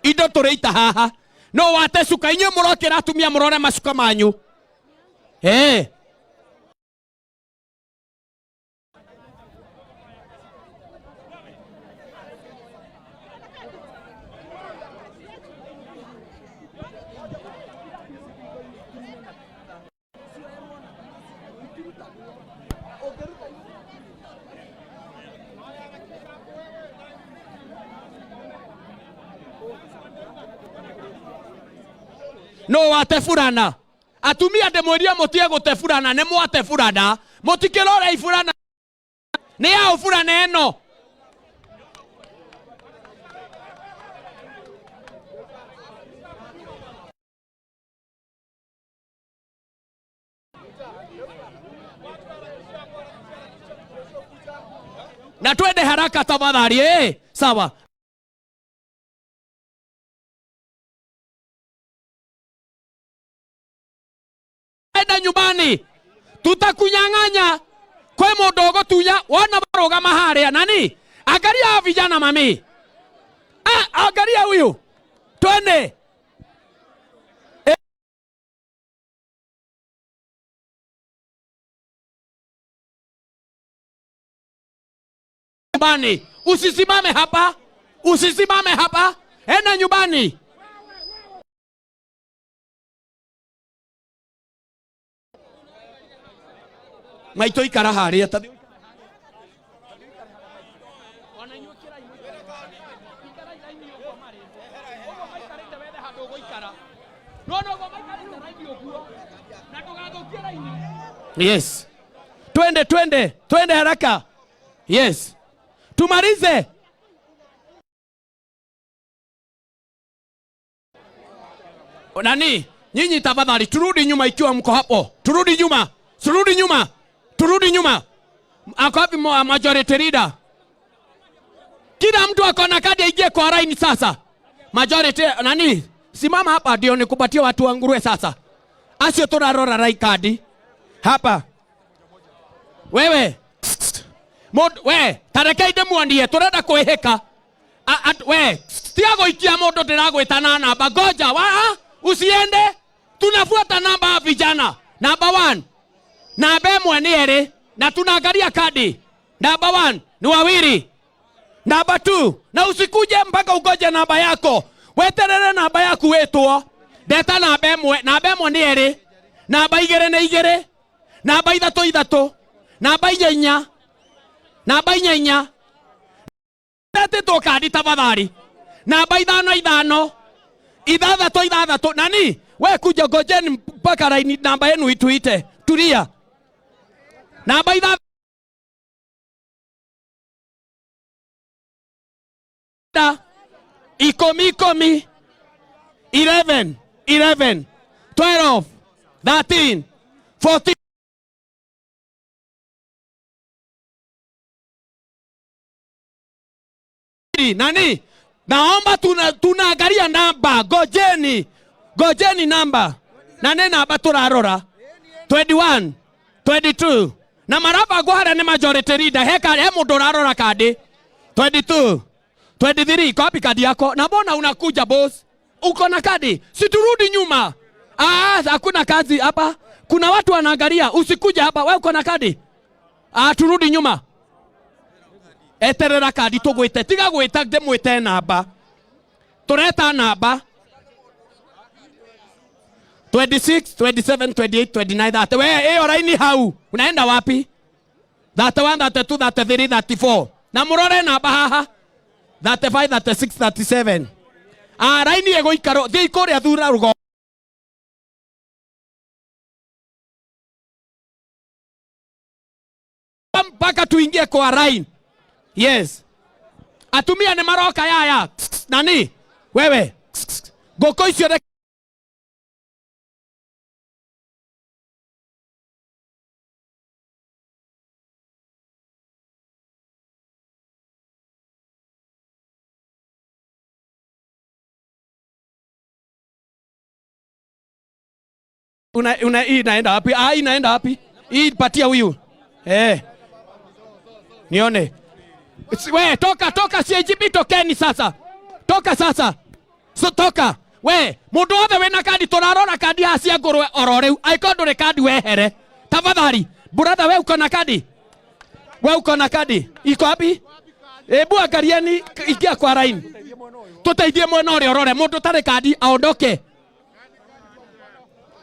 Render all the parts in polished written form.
indo tureita haha no wate suka inyo murokera atumia murore macuka manyu no wate furana atumia ndemweria mutie gute furana ne mwate furana mutikirore ifurana ne yao furana eno na twende haraka tafadhali sawa. Enda nyumbani tutakunyang'anya kwa modogo tunya wana baroga maharia nani angalia vijana mami angalia huyu twende nyumbani usisimame hapa enda nyumbani. Maito ikara haria tathi yes twende haraka yes tumalize nani nyinyi tafadhali turudi nyuma ikiwa mko hapo turudi nyuma ako wapi majority leader kila mtu akona kadi aingie kwa line sasa majority nani simama hapa ndio nikupatie watu wa nguruwe sasa asio turarora rai kadi hapa wewe tareke inde mwandie turenda kuihika we tiago ikia modo ndiragwita na namba goja usiende tunafuata namba ya vijana number 1 namba ĩmwe nĩ ĩrĩ na tunaangalia kadi number 1 ni wawili number 2 na usikuje mpaka ugoje namba yako weterere namba yaku wetwo ndeta namba ĩmwe nĩ ĩrĩ namba 2 nĩ 2 namba 3 namba 4 namba 4 tetwo kadi tafadhali namba 5 6 nani we kuja gojeni mpaka line namba yenu ituite tulia namba 10 11 12 13 14 nani naomba tunaangalia namba gojeni namba nane namba turarora 21 22 na maraba gwara ni majority leader he mundu urarora kadi 22 23 copy kadi yako na mbona unakuja boss uko na kadi siturudi nyuma hakuna kazi hapa kuna watu wanaangalia usikuja hapa wewe uko na kadi turudi nyuma eterera kadi tugwite tiga gwita ndemwite namba tureta namba 26 27 28 29 30 we oraini hau unaenda wapi 31 32 33 34 na murore namba haha 35 36 37 raini ego ikaro thi ikuria thura rugo mpaka tuingie kwa line yes atumia ni maroka yaya nani wewe goko icio inaenda wapi inaenda wapi hii patia huyu nione we toka CIGP tokeni sasa Toka sasa. So toka. We, mundu othe wena kadi turarora kadi hacia ngurwe oro riu. Aiko ndure kadi wehere. Tafadhali. Brother we uko na kadi? We uko na kadi? Iko wapi? Ebu angalieni ingia kwa line. Tuteithie mwena ule orore. Mundu tare kadi aondoke.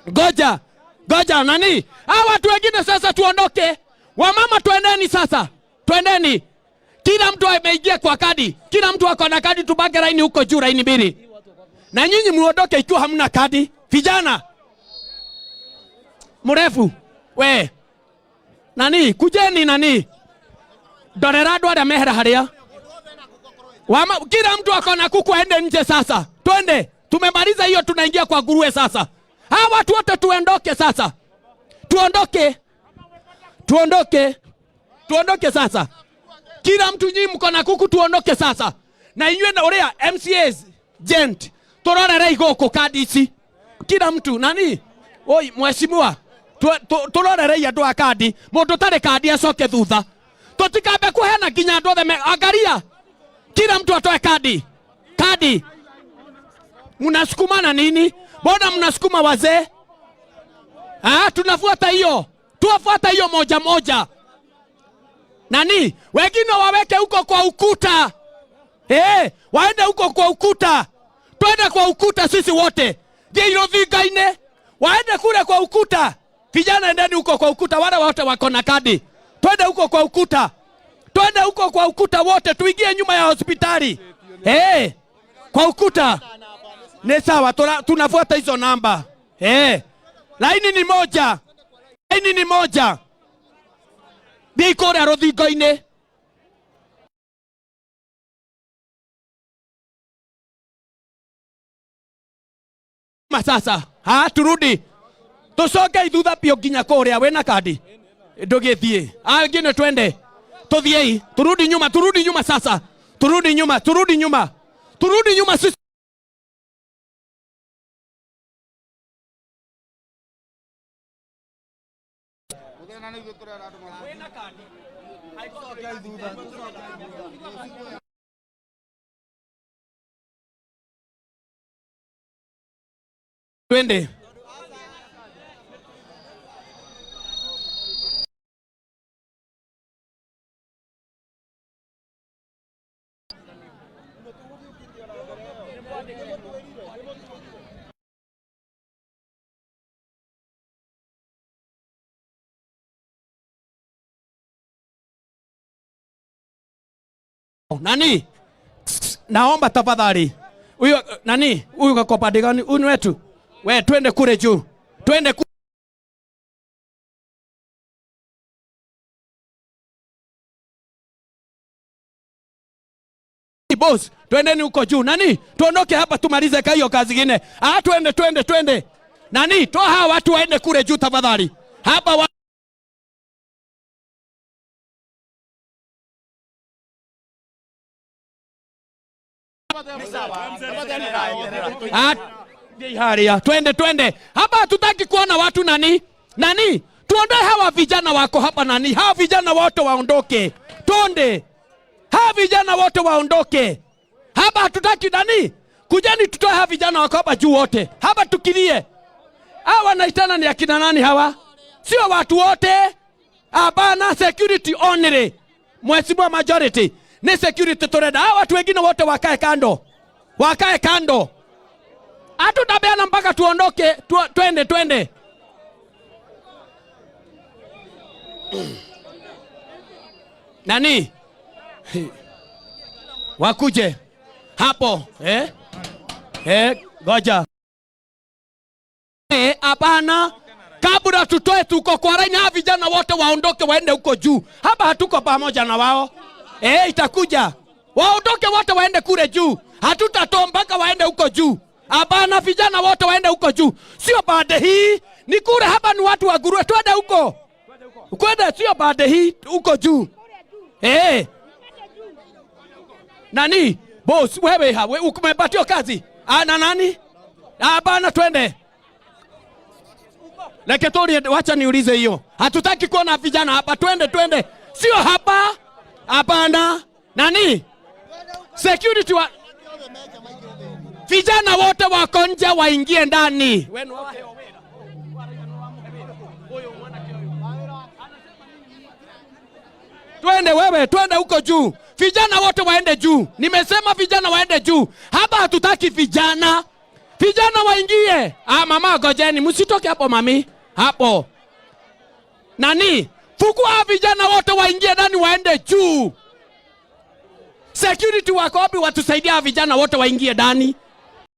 Goja. Goja nani? Hawa watu wengine sasa tuondoke. Wamama twendeni sasa. Twendeni. Kila mtu ameingia kwa kadi. Kila mtu ako na kadi, tubage line huko juu, line mbili. Na nyinyi muondoke ikiwa hamna kadi. Vijana. Mrefu. We. Nani? Kujeni nani? Dorerado ada mehera haria. Kila mtu ako na kuku aende nje sasa. Twende. Tumemaliza hiyo, tunaingia kwa nguruwe sasa. Hawa watu wote tuondoke sasa. Tuondoke. Tuondoke. Tuondoke sasa. Kila mtu nyinyi mko na kuku, tuondoke sasa. Na inywe na orea MCAs gent. Tororere igoko kadi ici. Kila mtu nani? Oi mheshimiwa. Tororere ya doa kadi. Mundu tare kadi acoke thutha. Tutikambe kuhena nginya andu othe angalia. Kila mtu atoe kadi. Kadi. Mnasukumana nini? Mbona mnasukuma wazee? Tunafuata hiyo. Tuwafuata hiyo moja moja. Nani? Wengine waweke huko kwa ukuta. Waende huko kwa ukuta. Twende kwa ukuta sisi wote. Ndio thigaine. Waende kule kwa ukuta. Vijana endeni huko kwa ukuta, wale wote wako na kadi. Twende huko kwa ukuta. Twende huko kwa ukuta wote, tuingie nyuma ya hospitali. Kwa ukuta. Ni sawa, tunafuata hizo namba. Laini ni moja. Laini ni moja. Bikore rodhigoine. Sasa, turudi. Tusoge ithutha pio nginya kuria wena kadi. Ndugithie. Ngine twende. Tuthiei, turudi nyuma sasa. Turudi nyuma. Turudi nyuma sisi. Twende. Nani? Naomba tafadhali. Huyo nani? Huyu kwa pande gani? Huyu wetu. We twende kule juu. Twende boss, twendeni huko juu. Nani? Tuondoke hapa tumalize hiyo kazi nyingine. Twende. Nani? Toa hawa watu waende kule juu tafadhali. Hapa haria. Twende. Hapa hatutaki kuona watu nani? Tuondoe hawa vijana wako hapa nani? Hawa vijana wote waondoke. Twende. Hawa vijana wote waondoke. Hapa hatutaki nani? Kujeni tutoe hawa vijana wako hapa juu wote. Hapa tukilie. Hawa wanaitana ni akina nani hawa? Sio watu wote. Hapana, security only. Mheshimiwa majority. Ni security tureda. Hawa watu wengine wote wakae kando. Hatutabeana mpaka tuondoke. Twende. Nani? Wakuje hapo. Goja. Hapana. Kabla tutoe tuko kwa raini, hawa vijana wote waondoke waende huko juu. Hapa hatuko pamoja na wao. Itakuja. Waondoke wote waende kule juu. Hatutatoa mpaka waende huko juu. Hapana, vijana wote waende huko juu. Sio baada hii. Ni kule hapa ni watu wa nguruwe. Twende huko. Kwenda sio baada hii huko juu. Nani? Boss, wewe umepatiwa kazi. Na nani? Hapana, twende. Leketori, wacha niulize hiyo. Hatutaki kuona vijana hapa. Twende. Sio hapa. Hapana. Nani? Security Vijana wote wako nje waingie ndani. Twende huko juu. Vijana wote waende juu. Nimesema vijana waende juu. Hapa hatutaki vijana. Vijana waingie. Mama gojeni, msitoke hapo mami. Hapo. Nani? Fukua vijana wote waingie ndani waende juu. Security wako wapi watusaidia vijana wote waingie ndani?